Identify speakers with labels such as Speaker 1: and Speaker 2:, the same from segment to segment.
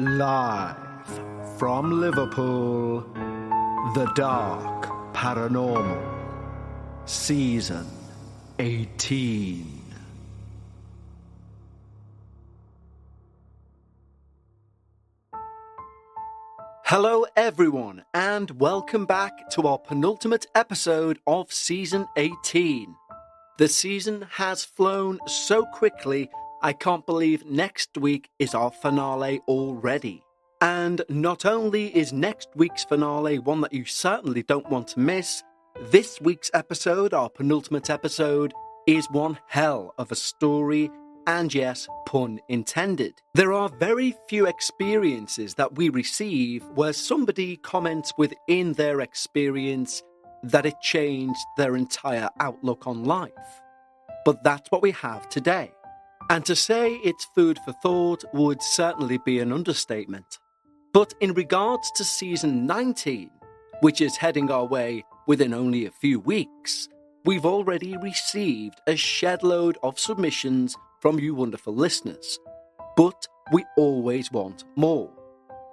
Speaker 1: Live from Liverpool, The Dark Paranormal, Season 18. Hello everyone, and welcome back to our penultimate episode of Season 18. The season has flown so quickly, I can't believe next week is our finale already. And not only is next week's finale one that you certainly don't want to miss, this week's episode, our penultimate episode, is one hell of a story, and yes, pun intended. There are very few experiences that we receive where somebody comments within their experience that it changed their entire outlook on life. But that's what we have today. And to say it's food for thought would certainly be an understatement. But in regards to Season 19, which is heading our way within only a few weeks, we've already received a shed load of submissions from you wonderful listeners. But we always want more.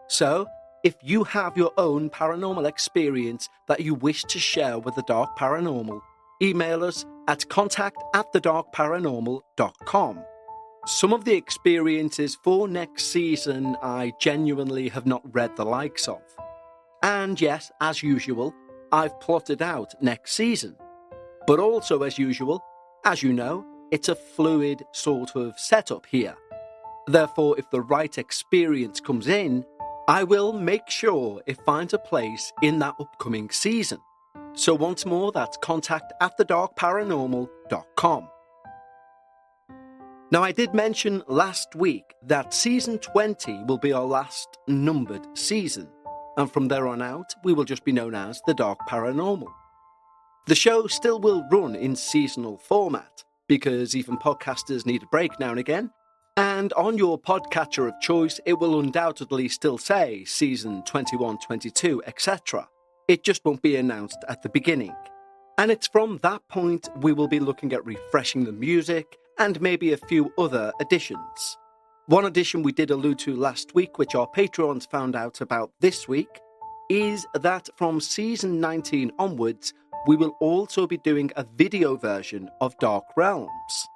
Speaker 1: So, if you have your own paranormal experience that you wish to share with the Dark Paranormal, email us at contact@thedarkparanormal.com. Some of the experiences for next season I genuinely have not read the likes of. And yes, as usual, I've plotted out next season. But also as usual, as you know, it's a fluid sort of setup here. Therefore, if the right experience comes in, I will make sure it finds a place in that upcoming season. So once more, that's contact@thedarkparanormal.com. Now, I did mention last week that Season 20 will be our last numbered season, and from there on out, we will just be known as The Dark Paranormal. The show still will run in seasonal format, because even podcasters need a break now and again, and on your podcatcher of choice, it will undoubtedly still say Season 21, 22, etc. It just won't be announced at the beginning. And it's from that point we will be looking at refreshing the music, and maybe a few other additions. One addition we did allude to last week, which our Patreons found out about this week, is that from Season 19 onwards, we will also be doing a video version of Dark Realms.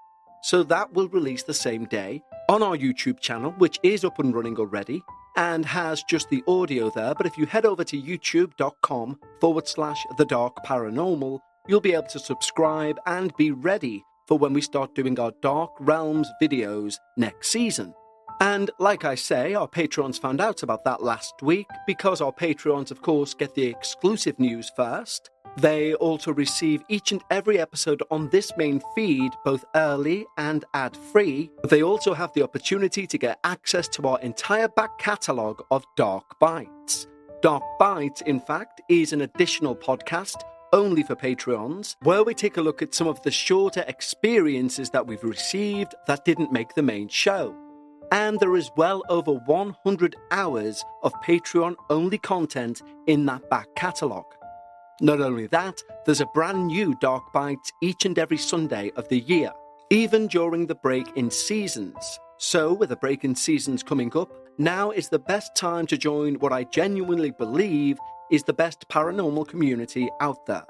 Speaker 1: So that will release the same day on our YouTube channel, which is up and running already, and has just the audio there, but if you head over to youtube.com/The Dark Paranormal, you'll be able to subscribe and be ready for when we start doing our Dark Realms videos next season. And like I say, our Patreons found out about that last week because our Patreons, of course, get the exclusive news first. They also receive each and every episode on this main feed, both early and ad-free. They also have the opportunity to get access to our entire back catalogue of Dark Bites. Dark Bites, in fact, is an additional podcast only for Patreons, where we take a look at some of the shorter experiences that we've received that didn't make the main show. And there is well over 100 hours of Patreon-only content in that back catalogue. Not only that, there's a brand new Dark Bites each and every Sunday of the year, even during the break in seasons. So, with the break in seasons coming up, now is the best time to join what I genuinely believe is the best paranormal community out there.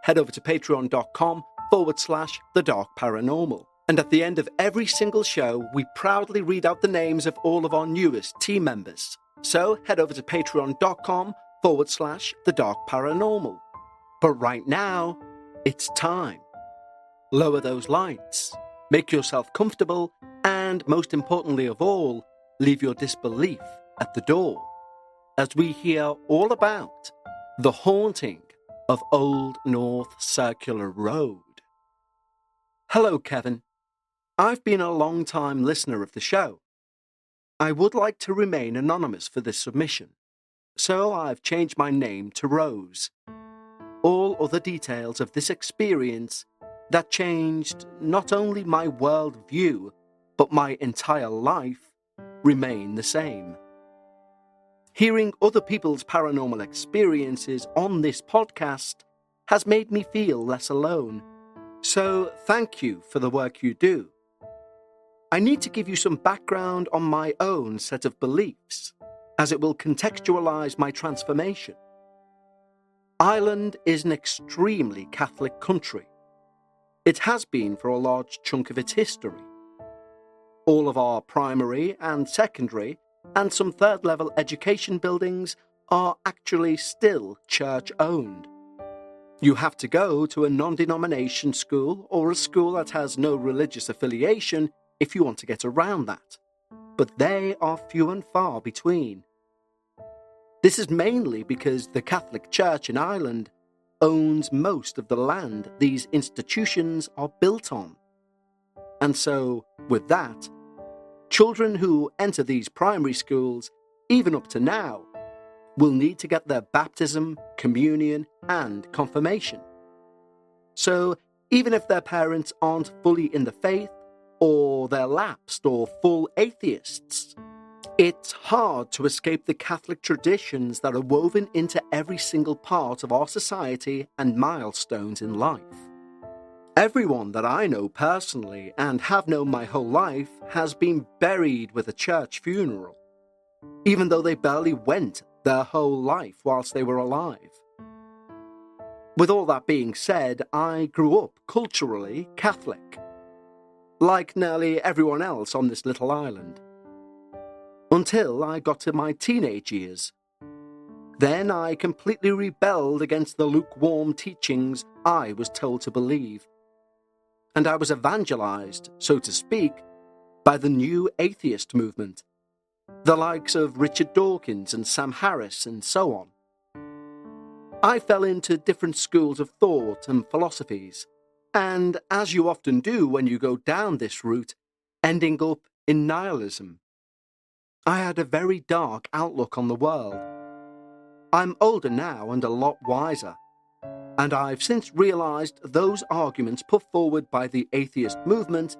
Speaker 1: Head over to patreon.com/The Dark Paranormal. And at the end of every single show, we proudly read out the names of all of our newest team members. So head over to patreon.com/The Dark Paranormal. But right now, it's time. Lower those lights, make yourself comfortable, and most importantly of all, leave your disbelief at the door, as we hear all about the haunting of Old North Circular Road. Hello, Kevin. I've been a long-time listener of the show. I would like to remain anonymous for this submission, so I've changed my name to Rose. All other details of this experience that changed not only my worldview, but my entire life remain the same. Hearing other people's paranormal experiences on this podcast has made me feel less alone. So thank you for the work you do. I need to give you some background on my own set of beliefs. as it will contextualize my transformation. Ireland is an extremely Catholic country. It has been for a large chunk of its history. All of our primary and secondary and some third-level education buildings are actually still church-owned. You have to go to a non-denomination school or a school that has no religious affiliation if you want to get around that, but they are few and far between. This is mainly because the Catholic Church in Ireland owns most of the land these institutions are built on. And so, with that, children who enter these primary schools, even up to now, will need to get their baptism, communion, and confirmation. So, even if their parents aren't fully in the faith, or they're lapsed or full atheists, it's hard to escape the Catholic traditions that are woven into every single part of our society and milestones in life. Everyone that I know personally and have known my whole life has been buried with a church funeral, even though they barely went their whole life whilst they were alive. With all that being said, I grew up culturally Catholic, like nearly everyone else on this little island, until I got to my teenage years. Then I completely rebelled against the lukewarm teachings I was told to believe, and I was evangelized, so to speak, by the new atheist movement, the likes of Richard Dawkins and Sam Harris and so on. I fell into different schools of thought and philosophies, and as you often do when you go down this route, ending up in nihilism. I had a very dark outlook on the world. I'm older now and a lot wiser, and I've since realised those arguments put forward by the atheist movement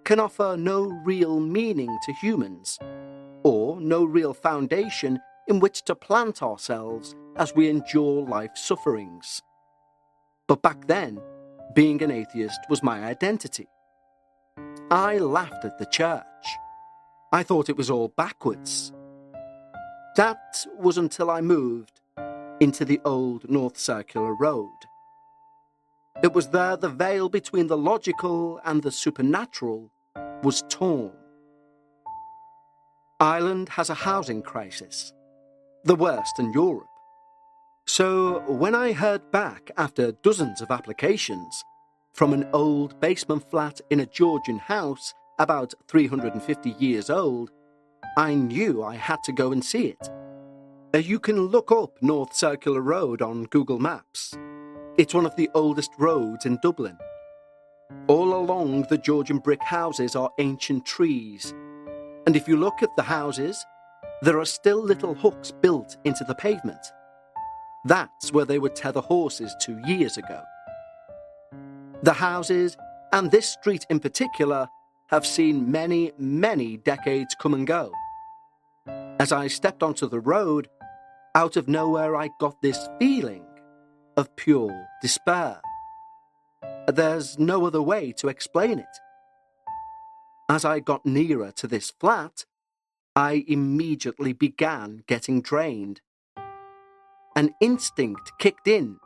Speaker 1: can offer no real meaning to humans, or no real foundation in which to plant ourselves as we endure life's sufferings. But back then, being an atheist was my identity. I laughed at the church. I thought it was all backwards. That was until I moved into the old North Circular Road. It was there the veil between the logical and the supernatural was torn. Ireland has a housing crisis, the worst in Europe. So when I heard back after dozens of applications from an old basement flat in a Georgian house about 350 years old, I knew I had to go and see it. You can look up North Circular Road on Google Maps. It's one of the oldest roads in Dublin. All along the Georgian brick houses are ancient trees, and if you look at the houses, there are still little hooks built into the pavement. That's where they would tether horses to years ago. The houses, and this street in particular, have seen many, many decades come and go. As I stepped onto the road, out of nowhere I got this feeling of pure despair. There's no other way to explain it. As I got nearer to this flat, I immediately began getting drained. An instinct kicked in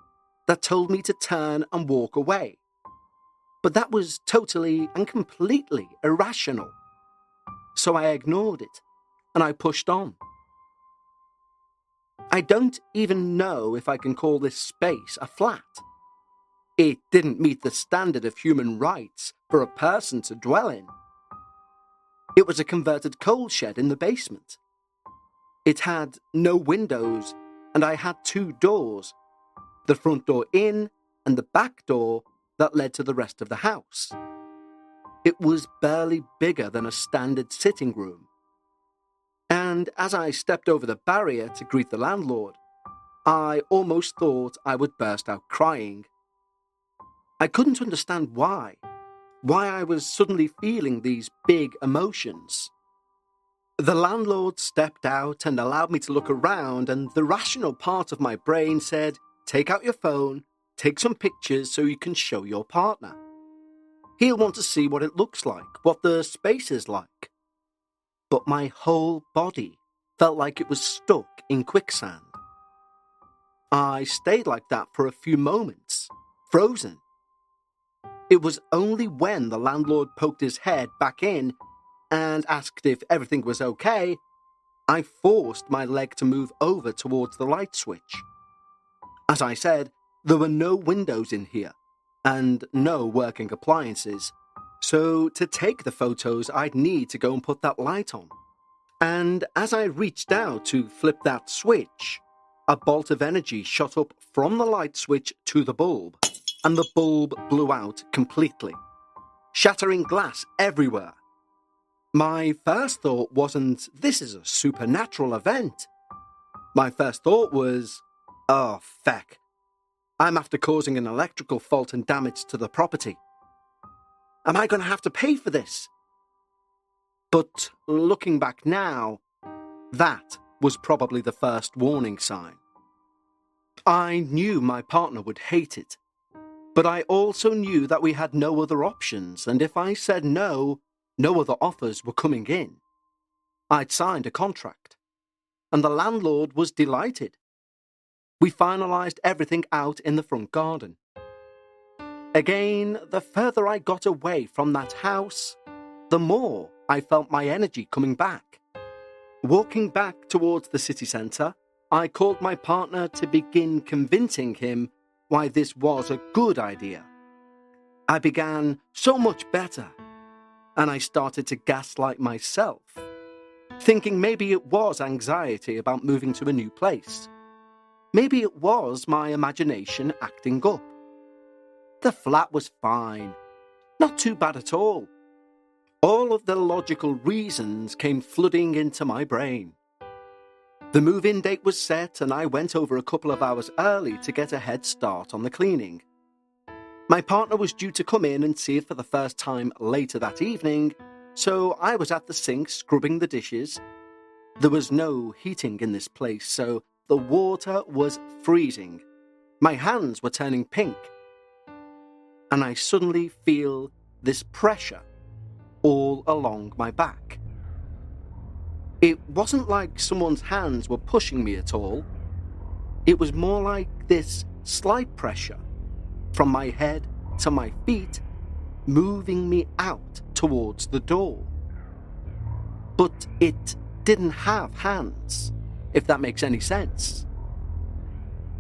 Speaker 1: that told me to turn and walk away. But that was totally and completely irrational. So I ignored it, and I pushed on. I don't even know if I can call this space a flat. It didn't meet the standard of human rights for a person to dwell in. It was a converted coal shed in the basement. It had no windows, and I had two doors, the front door in and the back door that led to the rest of the house. It was barely bigger than a standard sitting room. And as I stepped over the barrier to greet the landlord, I almost thought I would burst out crying. I couldn't understand why I was suddenly feeling these big emotions. The landlord stepped out and allowed me to look around, and the rational part of my brain said, "Take out your phone, take some pictures so you can show your partner. He'll want to see what it looks like, what the space is like." But my whole body felt like it was stuck in quicksand. I stayed like that for a few moments, frozen. It was only when the landlord poked his head back in and asked if everything was okay, I forced my leg to move over towards the light switch. As I said, there were no windows in here and no working appliances, so to take the photos I'd need to go and put that light on. And as I reached out to flip that switch, a bolt of energy shot up from the light switch to the bulb, and the bulb blew out completely, shattering glass everywhere. My first thought wasn't, this is a supernatural event. My first thought was, oh, feck. I'm after causing an electrical fault and damage to the property. Am I going to have to pay for this? But looking back now, that was probably the first warning sign. I knew my partner would hate it, but I also knew that we had no other options, and if I said no, no other offers were coming in. I'd signed a contract, and the landlord was delighted. We finalised everything out in the front garden. Again, the further I got away from that house, the more I felt my energy coming back. Walking back towards the city centre, I called my partner to begin convincing him why this was a good idea. I began so much better, and I started to gaslight myself, thinking maybe it was anxiety about moving to a new place. Maybe it was my imagination acting up. The flat was fine, not too bad at all. All of the logical reasons came flooding into my brain. The move-in date was set, and I went over a couple of hours early to get a head start on the cleaning. My partner was due to come in and see it for the first time later that evening, so I was at the sink scrubbing the dishes. There was no heating in this place, so the water was freezing. My hands were turning pink. And I suddenly feel this pressure all along my back. It wasn't like someone's hands were pushing me at all. It was more like this slight pressure from my head to my feet, moving me out towards the door. But it didn't have hands, if that makes any sense.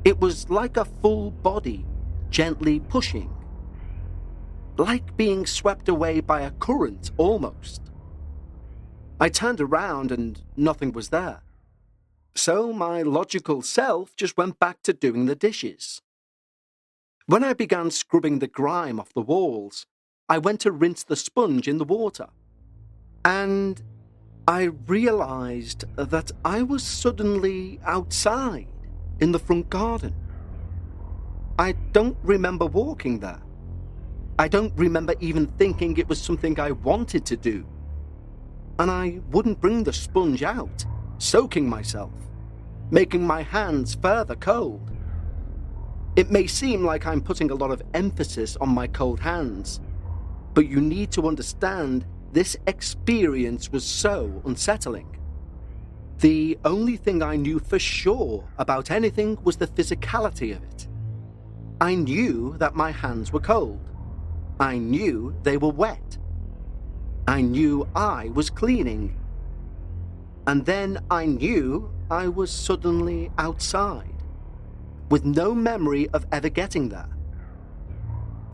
Speaker 1: It was like a full body gently pushing, like being swept away by a current almost. I turned around and nothing was there. So my logical self just went back to doing the dishes. When I began scrubbing the grime off the walls, I went to rinse the sponge in the water. And I realized that I was suddenly outside in the front garden. I don't remember walking there. I don't remember even thinking it was something I wanted to do. And I wouldn't bring the sponge out, soaking myself, making my hands further cold. It may seem like I'm putting a lot of emphasis on my cold hands, but you need to understand this experience was so unsettling. The only thing I knew for sure about anything was the physicality of it. I knew that my hands were cold. I knew they were wet. I knew I was cleaning. And then I knew I was suddenly outside, with no memory of ever getting there.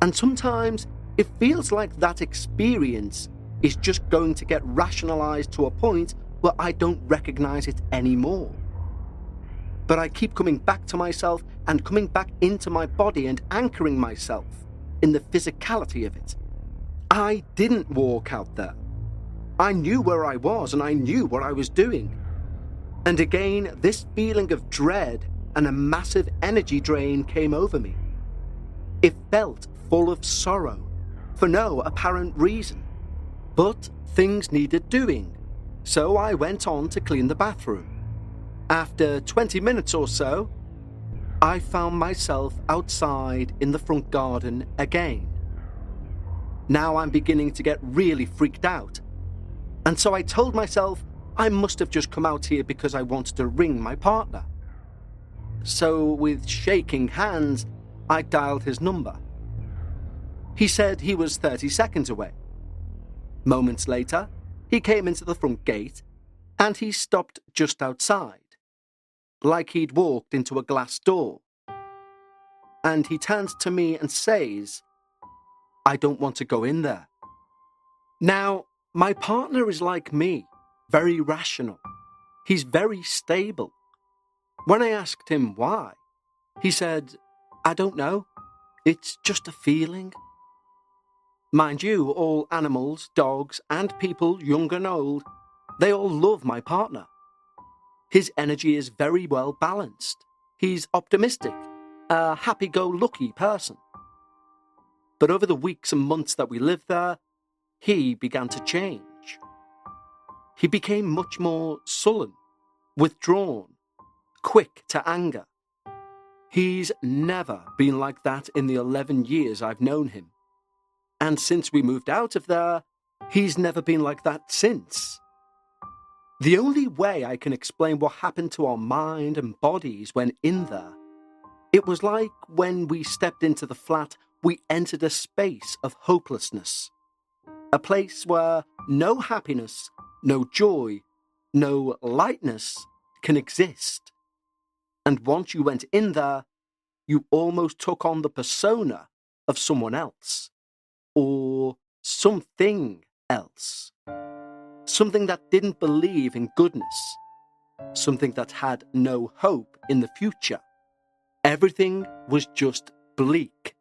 Speaker 1: And sometimes it feels like that experience is just going to get rationalized to a point where I don't recognize it anymore. But I keep coming back to myself and coming back into my body and anchoring myself in the physicality of it. I didn't walk out there. I knew where I was and I knew what I was doing. And again, this feeling of dread and a massive energy drain came over me. It felt full of sorrow, for no apparent reason. But things needed doing, so I went on to clean the bathroom. After 20 minutes or so, I found myself outside in the front garden again. Now I'm beginning to get really freaked out. And so I told myself I must have just come out here because I wanted to ring my partner. So, with shaking hands, I dialed his number. He said he was 30 seconds away. Moments later, he came into the front gate and he stopped just outside, like he'd walked into a glass door. And he turns to me and says, "I don't want to go in there." Now, my partner is like me, very rational. He's very stable. When I asked him why, he said, "I don't know. It's just a feeling." Mind you, all animals, dogs, and people, young and old, they all love my partner. His energy is very well balanced. He's optimistic, a happy-go-lucky person. But over the weeks and months that we lived there, he began to change. He became much more sullen, withdrawn, quick to anger. He's never been like that in the 11 years I've known him. And since we moved out of there, he's never been like that since. The only way I can explain what happened to our mind and bodies when in there, it was like when we stepped into the flat, we entered a space of hopelessness. A place where no happiness, no joy, no lightness can exist. And once you went in there, you almost took on the persona of someone else. Or something else. Something that didn't believe in goodness. Something that had no hope in the future. Everything was just bleak.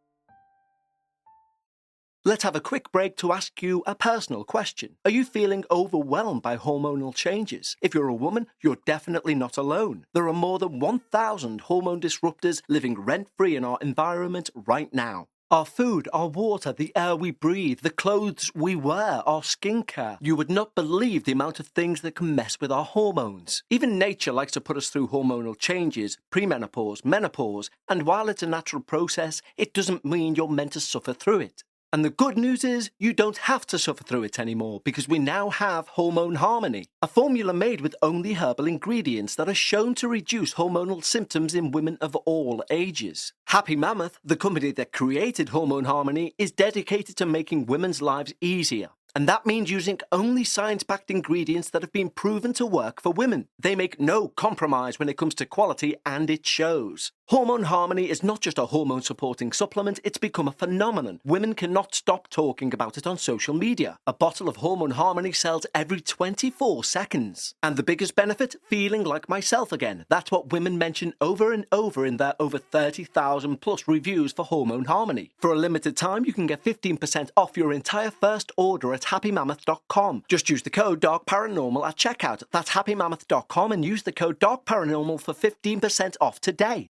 Speaker 1: Let's have a quick break to ask you a personal question. Are you feeling overwhelmed by hormonal changes? If you're a woman, you're definitely not alone. There are more than 1,000 hormone disruptors living rent-free in our environment right now. Our food, our water, the air we breathe, the clothes we wear, our skincare. You would not believe the amount of things that can mess with our hormones. Even nature likes to put us through hormonal changes, premenopause, menopause, and while it's a natural process, it doesn't mean you're meant to suffer through it. And the good news is, you don't have to suffer through it anymore because we now have Hormone Harmony, a formula made with only herbal ingredients that are shown to reduce hormonal symptoms in women of all ages. Happy Mammoth, the company that created Hormone Harmony, is dedicated to making women's lives easier. And that means using only science-backed ingredients that have been proven to work for women. They make no compromise when it comes to quality, and it shows. Hormone Harmony is not just a hormone-supporting supplement, it's become a phenomenon. Women cannot stop talking about it on social media. A bottle of Hormone Harmony sells every 24 seconds. And the biggest benefit? Feeling like myself again. That's what women mention over and over in their over 30,000 plus reviews for Hormone Harmony. For a limited time, you can get 15% off your entire first order at happymammoth.com. Just use the code DARKParanormal at checkout. That's happymammoth.com and use the code DARKParanormal for 15% off today.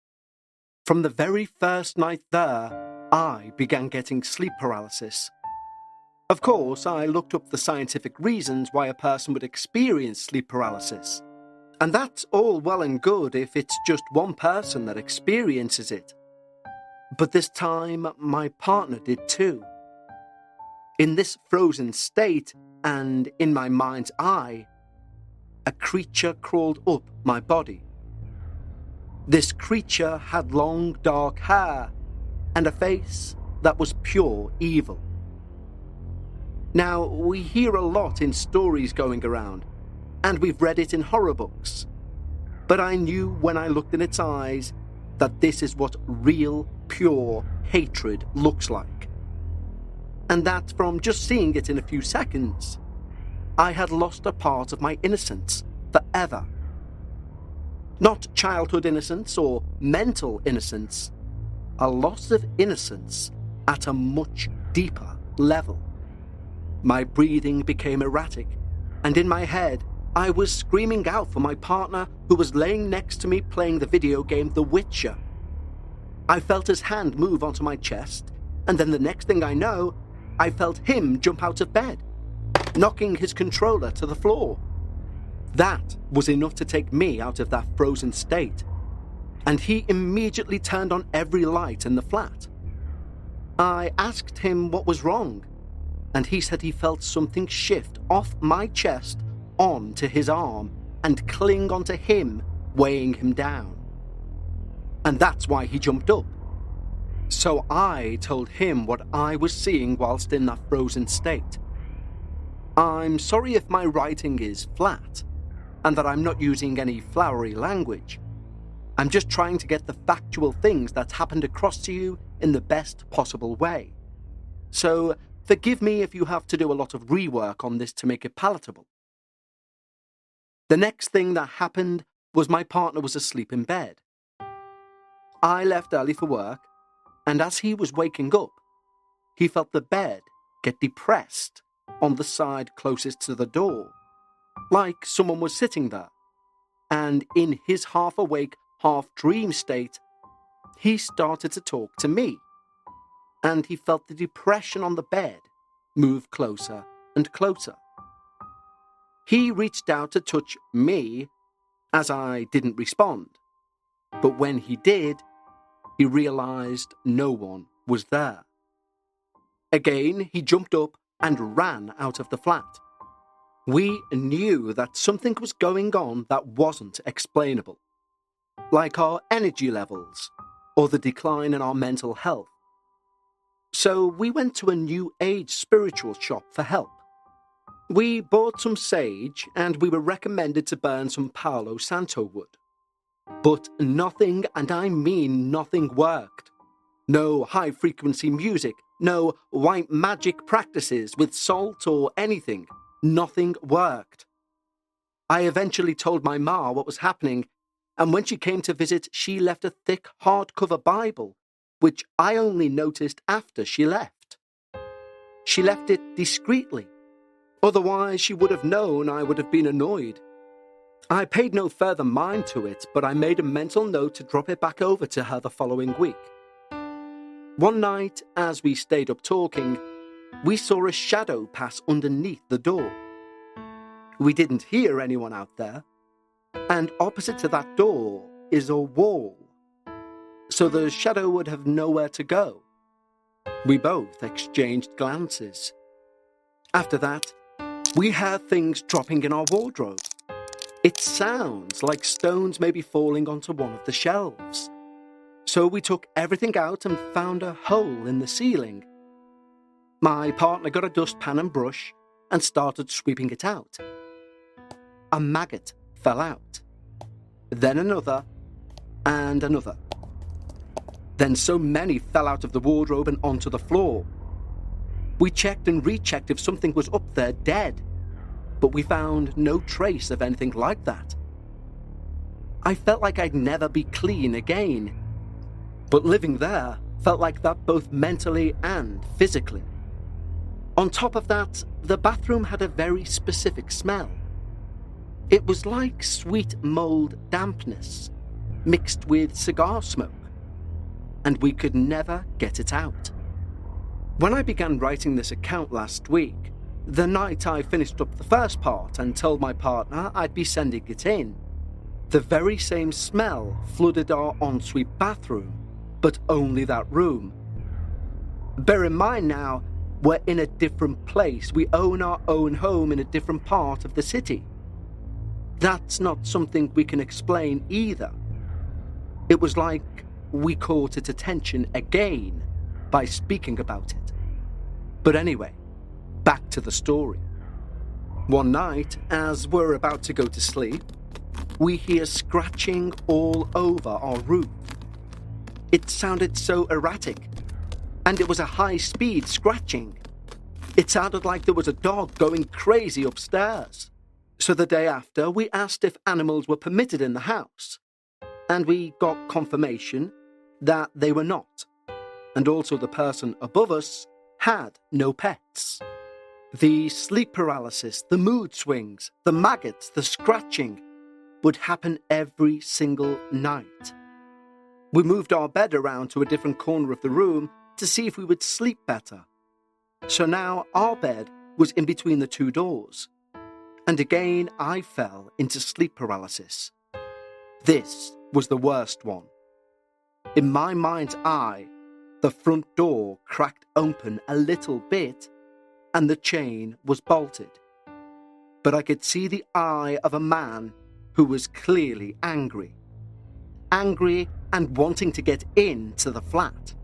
Speaker 1: From the very first night there, I began getting sleep paralysis. Of course, I looked up the scientific reasons why a person would experience sleep paralysis. And that's all well and good if it's just one person that experiences it. But this time, my partner did too. In this frozen state, and in my mind's eye, a creature crawled up my body. This creature had long dark hair and a face that was pure evil. Now, we hear a lot in stories going around, and we've read it in horror books. But I knew when I looked in its eyes that this is what real, pure hatred looks like. And that from just seeing it in a few seconds, I had lost a part of my innocence forever. Not childhood innocence or mental innocence, a loss of innocence at a much deeper level. My breathing became erratic, and in my head, I was screaming out for my partner who was laying next to me playing the video game The Witcher. I felt his hand move onto my chest, and then the next thing I know, I felt him jump out of bed, knocking his controller to the floor. That was enough to take me out of that frozen state, and he immediately turned on every light in the flat. I asked him what was wrong, and he said he felt something shift off my chest on to his arm and cling onto him, weighing him down. And that's why he jumped up. So I told him what I was seeing whilst in that frozen state. I'm sorry if my writing is flat, and that I'm not using any flowery language. I'm just trying to get the factual things that's happened across to you in the best possible way. So forgive me if you have to do a lot of rework on this to make it palatable. The next thing that happened was my partner was asleep in bed. I left early for work, and as he was waking up, he felt the bed get depressed on the side closest to the door, like someone was sitting there. And in his half-awake, half-dream state, he started to talk to me, and he felt the depression on the bed move closer and closer. He reached out to touch me, as I didn't respond, but when he did, he realized no one was there. Again, he jumped up and ran out of the flat. We knew that something was going on that wasn't explainable, like our energy levels or the decline in our mental health. So we went to a New Age spiritual shop for help. We bought some sage and we were recommended to burn some Palo Santo wood. But nothing, and I mean nothing, worked. No high-frequency music, no white magic practices with salt or anything. Nothing worked. I eventually told my ma what was happening, and when she came to visit, she left a thick hardcover Bible, which I only noticed after she left. She left it discreetly. Otherwise, she would have known I would have been annoyed. I paid no further mind to it, but I made a mental note to drop it back over to her the following week. One night, as we stayed up talking, we saw a shadow pass underneath the door. We didn't hear anyone out there, and opposite to that door is a wall, so the shadow would have nowhere to go. We both exchanged glances. After that, we heard things dropping in our wardrobe. It sounds like stones may be falling onto one of the shelves. So we took everything out and found a hole in the ceiling. My partner got a dustpan and brush and started sweeping it out. A maggot fell out. Then another, and another. Then so many fell out of the wardrobe and onto the floor. We checked and rechecked if something was up there dead, but we found no trace of anything like that. I felt like I'd never be clean again, but living there felt like that both mentally and physically. On top of that, the bathroom had a very specific smell. It was like sweet mold dampness mixed with cigar smoke, and we could never get it out. When I began writing this account last week, the night I finished up the first part and told my partner I'd be sending it in, the very same smell flooded our ensuite bathroom, but only that room. Bear in mind now, we're in a different place. We own our own home in a different part of the city. That's not something we can explain either. It was like we caught its attention again by speaking about it. But anyway, back to the story. One night, as we're about to go to sleep, we hear scratching all over our roof. It sounded so erratic, and it was a high-speed scratching. It sounded like there was a dog going crazy upstairs. So the day after, we asked if animals were permitted in the house, and we got confirmation that they were not, and also the person above us had no pets. The sleep paralysis, the mood swings, the maggots, the scratching would happen every single night. We moved our bed around to a different corner of the room to see if we would sleep better. So now our bed was in between the two doors. And again I fell into sleep paralysis. This was the worst one. In my mind's eye, the front door cracked open a little bit and the chain was bolted. but I could see the eye of a man who was clearly angry. Angry and wanting to get into the flat.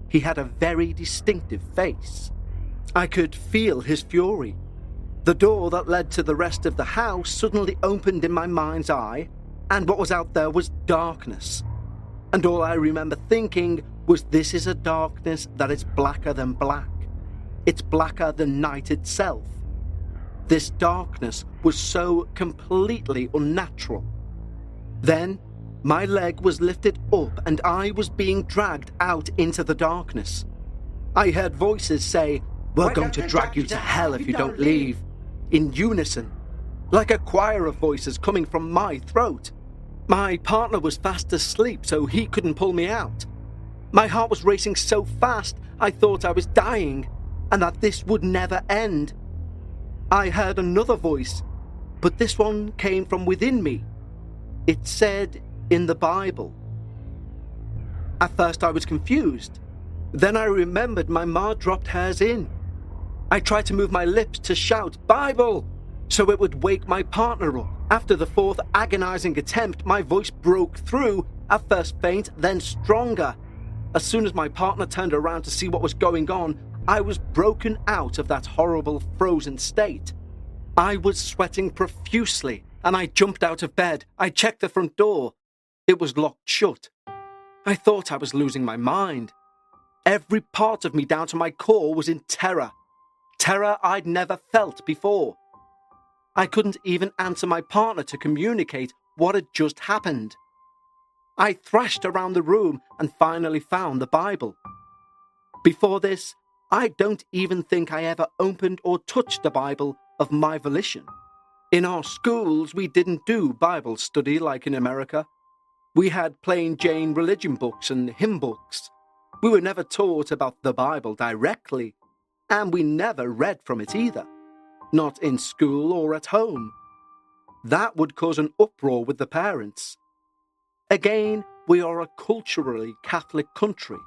Speaker 1: He had a very distinctive face. I could feel his fury. The door that led to the rest of the house suddenly opened in my mind's eye, and what was out there was darkness. And all I remember thinking was, this is a darkness that is blacker than black. It's blacker than night itself. This darkness was so completely unnatural. Then, my leg was lifted up and I was being dragged out into the darkness. I heard voices say, "We're going to drag you to hell if you don't leave," in unison, like a choir of voices coming from my throat. My partner was fast asleep, so he couldn't pull me out. My heart was racing so fast, I thought I was dying, and that this would never end. I heard another voice, but this one came from within me. It said, in the Bible. At first I was confused. Then I remembered my ma dropped hers in. I tried to move my lips to shout, "Bible!" so it would wake my partner up. After the fourth agonizing attempt, my voice broke through, at first faint, then stronger. As soon as my partner turned around to see what was going on, I was broken out of that horrible frozen state. I was sweating profusely, and I jumped out of bed. I checked the front door. It was locked shut. I thought I was losing my mind. Every part of me down to my core was in terror. Terror I'd never felt before. I couldn't even answer my partner to communicate what had just happened. I thrashed around the room and finally found the Bible. Before this, I don't even think I ever opened or touched the Bible of my volition. In our schools, we didn't do Bible study like in America. We had plain Jane religion books and hymn books. We were never taught about the Bible directly, and we never read from it either. Not in school or at home. That would cause an uproar with the parents. Again, we are a culturally Catholic country,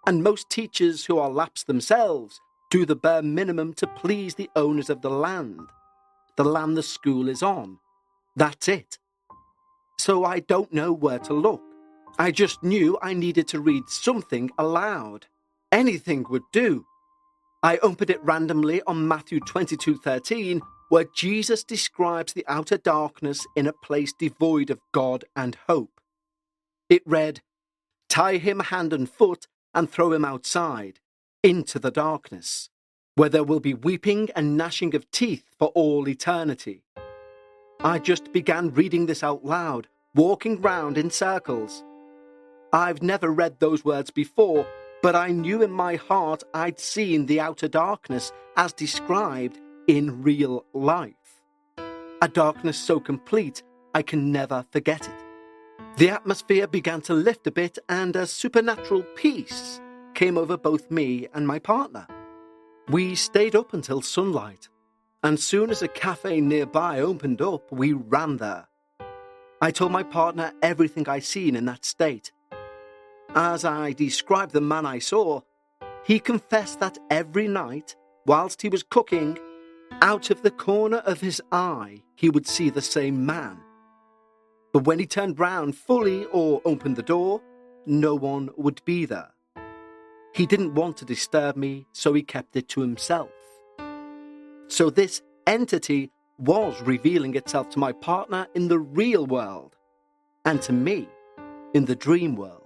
Speaker 1: and most teachers who are lapsed themselves do the bare minimum to please the owners of the land the school is on. That's it. So I don't know where to look. I just knew I needed to read something aloud. Anything would do. I opened it randomly on Matthew 22:13, where Jesus describes the outer darkness in a place devoid of God and hope. It read, "Tie him hand and foot and throw him outside, into the darkness, where there will be weeping and gnashing of teeth for all eternity." I just began reading this out loud, walking round in circles. I've never read those words before, but I knew in my heart I'd seen the outer darkness as described in real life. A darkness so complete I can never forget it. The atmosphere began to lift a bit and a supernatural peace came over both me and my partner. We stayed up until sunlight, and soon as a cafe nearby opened up, we ran there. I told my partner everything I'd seen in that state. As I described the man I saw, he confessed that every night, whilst he was cooking, out of the corner of his eye, he would see the same man. But when he turned round fully or opened the door, no one would be there. He didn't want to disturb me, so he kept it to himself. So this entity was revealing itself to my partner in the real world, and to me in the dream world.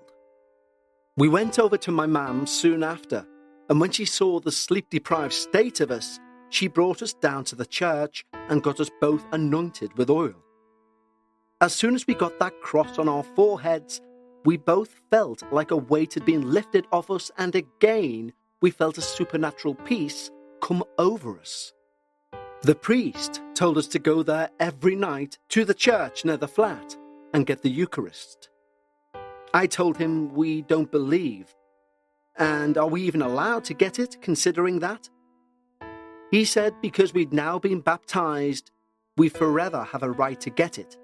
Speaker 1: We went over to my mum's soon after, and when she saw the sleep-deprived state of us, she brought us down to the church and got us both anointed with oil. As soon as we got that cross on our foreheads, we both felt like a weight had been lifted off us, and again we felt a supernatural peace come over us. The priest told us to go there every night to the church near the flat and get the Eucharist. I told him we don't believe, and are we even allowed to get it considering that? He said because we'd now been baptized, we forever have a right to get it.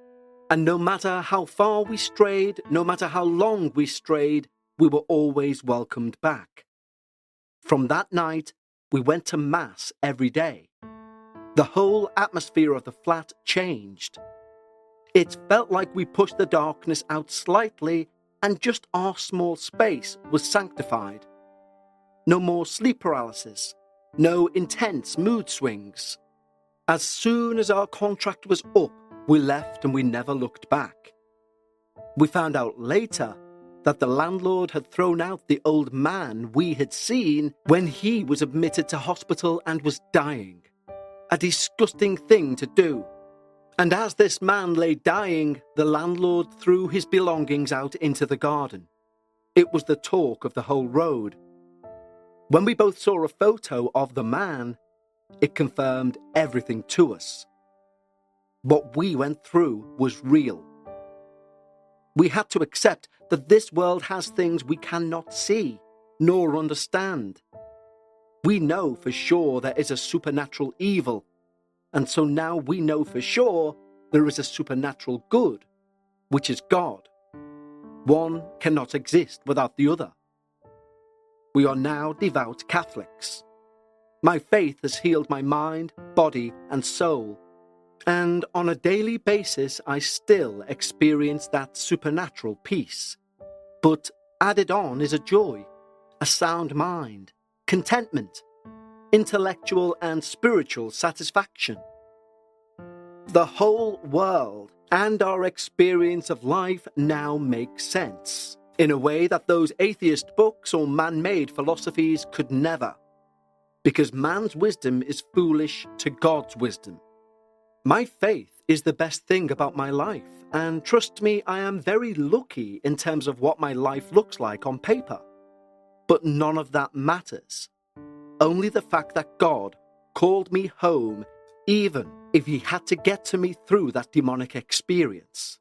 Speaker 1: And no matter how far we strayed, no matter how long we strayed, we were always welcomed back. From that night, we went to Mass every day. The whole atmosphere of the flat changed. It felt like we pushed the darkness out slightly and just our small space was sanctified. No more sleep paralysis, no intense mood swings. As soon as our contract was up, we left and we never looked back. We found out later that the landlord had thrown out the old man we had seen when he was admitted to hospital and was dying. A disgusting thing to do. And as this man lay dying, the landlord threw his belongings out into the garden. It was the talk of the whole road. When we both saw a photo of the man, it confirmed everything to us. What we went through was real. We had to accept that this world has things we cannot see, nor understand. We know for sure there is a supernatural evil, and so now we know for sure there is a supernatural good, which is God. One cannot exist without the other. We are now devout Catholics. My faith has healed my mind, body, and soul, and on a daily basis I still experience that supernatural peace. But added on is a joy, a sound mind, contentment, intellectual and spiritual satisfaction. The whole world and our experience of life now makes sense, in a way that those atheist books or man-made philosophies could never, because man's wisdom is foolish to God's wisdom. My faith is the best thing about my life, and trust me, I am very lucky in terms of what my life looks like on paper. But none of that matters. Only the fact that God called me home, even if he had to get to me through that demonic experience.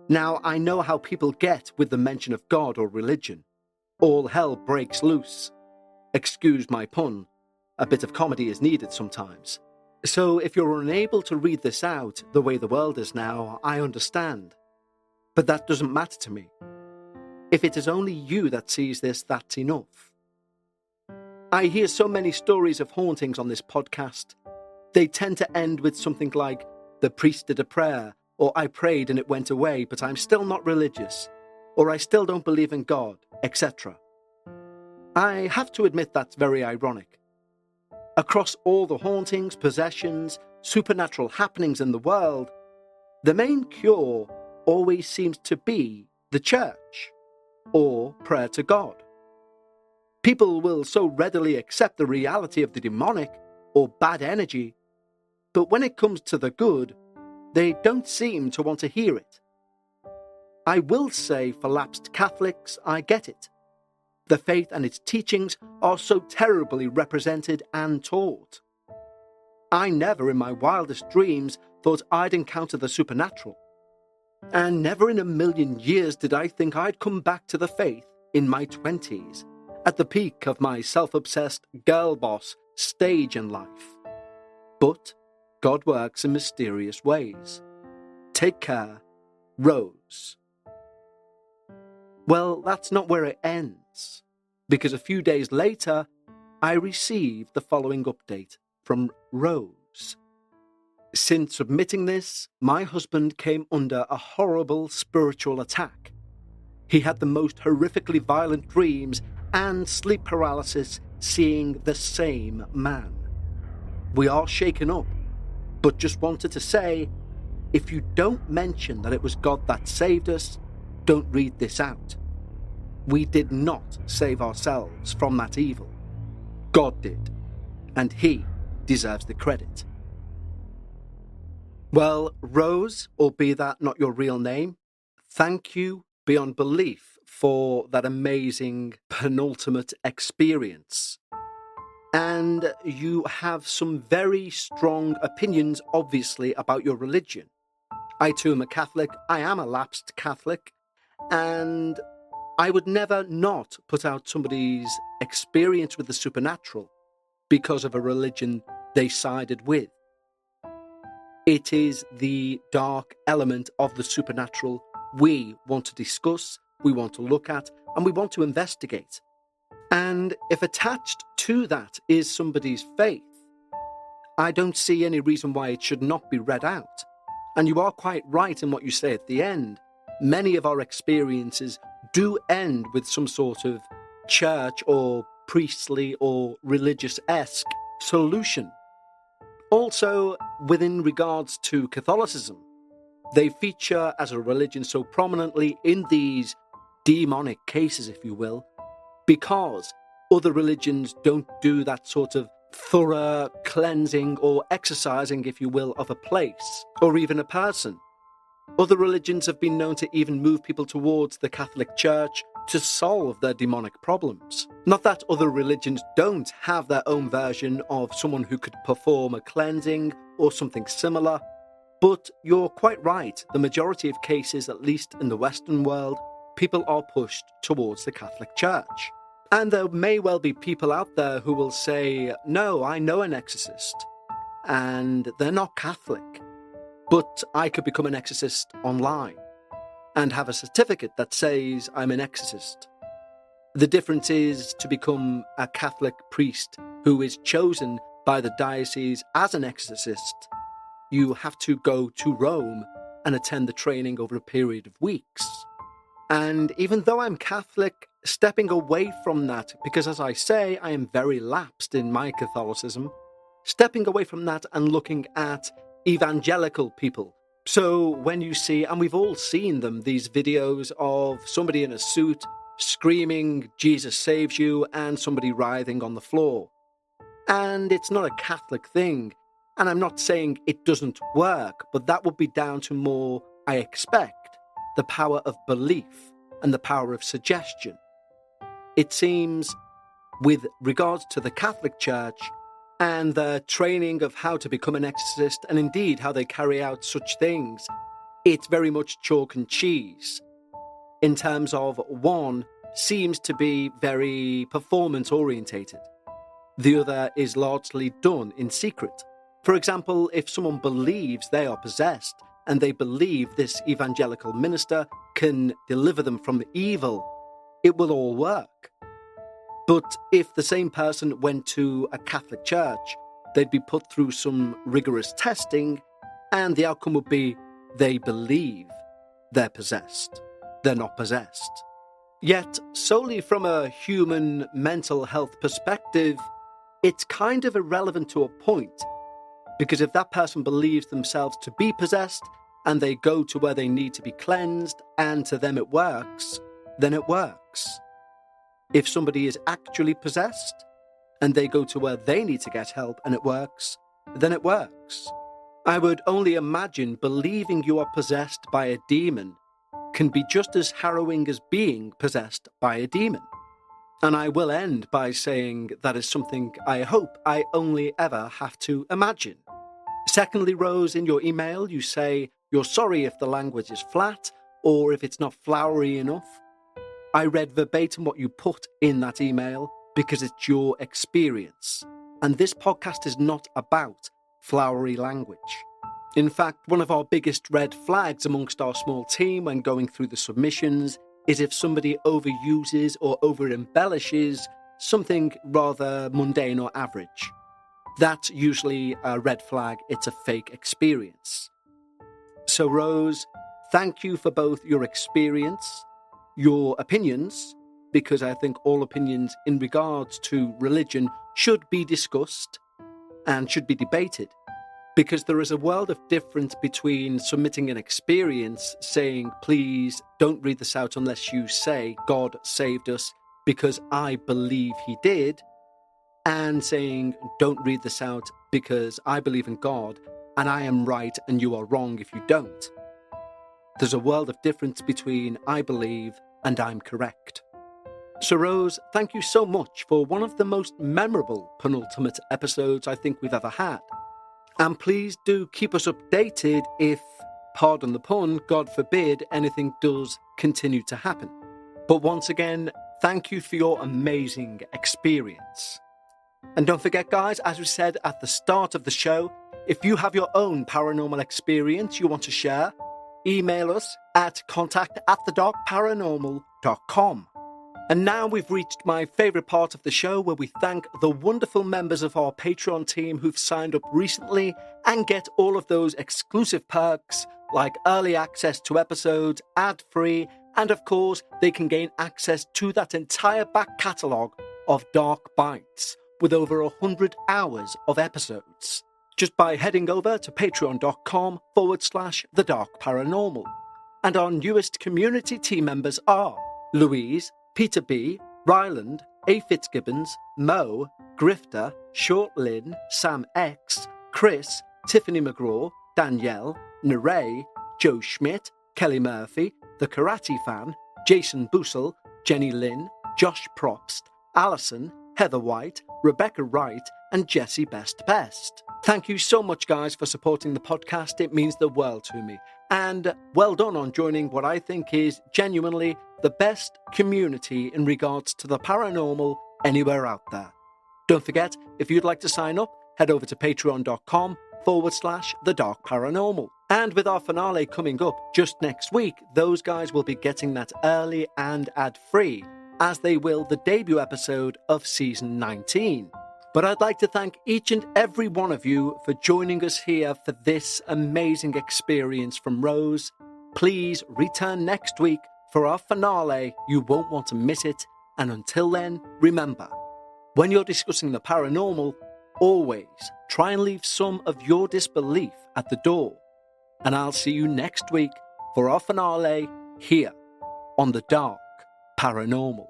Speaker 1: Now, I know how people get with the mention of God or religion. All hell breaks loose. Excuse my pun, a bit of comedy is needed sometimes. So if you're unable to read this out the way the world is now, I understand. But that doesn't matter to me. If it is only you that sees this, that's enough. I hear so many stories of hauntings on this podcast. They tend to end with something like, the priest did a prayer, or I prayed and it went away, but I'm still not religious, or I still don't believe in God, etc. I have to admit that's very ironic. Across all the hauntings, possessions, supernatural happenings in the world, the main cure always seems to be the church, or prayer to God. People will so readily accept the reality of the demonic or bad energy, but when it comes to the good, they don't seem to want to hear it. I will say for lapsed Catholics, I get it. The faith and its teachings are so terribly represented and taught. I never in my wildest dreams thought I'd encounter the supernatural. And never in a million years did I think I'd come back to the faith in my 20s, at the peak of my self-obsessed girl boss stage in life. But God works in mysterious ways. Take care, Rose. Well, that's not where it ends, because a few days later, I received the following update from Rose. Since submitting this, my husband came under a horrible spiritual attack. He had the most horrifically violent dreams and sleep paralysis seeing the same man. We are shaken up, but just wanted to say, if you don't mention that it was God that saved us, don't read this out. We did not save ourselves from that evil. God did, and he deserves the credit. Well, Rose, or be that not your real name, thank you beyond belief for that amazing penultimate experience. And you have some very strong opinions, obviously, about your religion. I too am a Catholic, I am a lapsed Catholic, and I would never not put out somebody's experience with the supernatural because of a religion they sided with. It is the dark element of the supernatural we want to discuss, we want to look at, and we want to investigate. And if attached to that is somebody's faith, I don't see any reason why it should not be read out. And you are quite right in what you say at the end. Many of our experiences do end with some sort of church or priestly or religious-esque solution. Also, within regards to Catholicism, they feature as a religion so prominently in these demonic cases, if you will, because other religions don't do that sort of thorough cleansing or exorcising, if you will, of a place or even a person. Other religions have been known to even move people towards the Catholic Church to solve their demonic problems. Not that other religions don't have their own version of someone who could perform a cleansing or something similar, but you're quite right. The majority of cases, at least in the Western world, people are pushed towards the Catholic Church. And there may well be people out there who will say, no, I know an exorcist, and they're not Catholic, but I could become an exorcist online and have a certificate that says I'm an exorcist. The difference is to become a Catholic priest who is chosen by the diocese as an exorcist. You have to go to Rome and attend the training over a period of weeks. And even though I'm Catholic, stepping away from that, because as I say, I am very lapsed in my Catholicism, stepping away from that and looking at evangelical people. So when you see, and we've all seen them, these videos of somebody in a suit screaming, Jesus saves you, and somebody writhing on the floor. And it's not a Catholic thing. And I'm not saying it doesn't work, but that would be down to more, I expect, the power of belief and the power of suggestion. It seems, with regards to the Catholic Church and the training of how to become an exorcist, and indeed how they carry out such things, it's very much chalk and cheese. In terms of one seems to be very performance orientated. The other is largely done in secret. For example, if someone believes they are possessed and they believe this evangelical minister can deliver them from the evil, it will all work. But if the same person went to a Catholic church, they'd be put through some rigorous testing, and the outcome would be they believe they're possessed. They're not possessed. Yet, solely from a human mental health perspective, it's kind of irrelevant to a point. Because if that person believes themselves to be possessed and they go to where they need to be cleansed and to them it works, then it works. If somebody is actually possessed and they go to where they need to get help and it works, then it works. I would only imagine believing you are possessed by a demon can be just as harrowing as being possessed by a demon. And I will end by saying that is something I hope I only ever have to imagine. Secondly, Rose, in your email, you say you're sorry if the language is flat or if it's not flowery enough. I read verbatim what you put in that email because it's your experience. And this podcast is not about flowery language. In fact, one of our biggest red flags amongst our small team when going through the submissions is if somebody overuses or over-embellishes something rather mundane or average. That's usually a red flag. It's a fake experience. So, Rose, thank you for both your experience, your opinions, because I think all opinions in regards to religion should be discussed and should be debated, because there is a world of difference between submitting an experience, saying, please don't read this out unless you say God saved us because I believe he did, and saying, don't read this out because I believe in God and I am right and you are wrong if you don't. There's a world of difference between I believe and I'm correct. So Rose, thank you so much for one of the most memorable penultimate episodes I think we've ever had. And please do keep us updated if, pardon the pun, God forbid, anything does continue to happen. But once again, thank you for your amazing experience. And don't forget, guys, as we said at the start of the show, if you have your own paranormal experience you want to share, email us at contact@thedarkparanormal.com. And now we've reached my favourite part of the show, where we thank the wonderful members of our Patreon team who've signed up recently and get all of those exclusive perks like early access to episodes, ad-free, and of course they can gain access to that entire back catalogue of Dark Bites with over 100 hours of episodes, just by heading over to patreon.com/The Dark Paranormal. And our newest community team members are Louise, Peter B, Ryland, A. Fitzgibbons, Mo, Grifter, Short Lynn, Sam X, Chris, Tiffany McGraw, Danielle, Neray, Joe Schmidt, Kelly Murphy, The Karate Fan, Jason Bussell, Jenny Lynn, Josh Probst, Alison, Heather White, Rebecca Wright, and Jessie Best. Thank you so much, guys, for supporting the podcast. It means the world to me. And well done on joining what I think is genuinely the best community in regards to the paranormal anywhere out there. Don't forget, if you'd like to sign up, head over to patreon.com/The Dark Paranormal. And with our finale coming up just next week, those guys will be getting that early and ad-free, as they will the debut episode of Season 19. But I'd like to thank each and every one of you for joining us here for this amazing experience from Rose. Please return next week for our finale. You won't want to miss it. And until then, remember, when you're discussing the paranormal, always try and leave some of your disbelief at the door. And I'll see you next week for our finale here on The Dark Paranormal.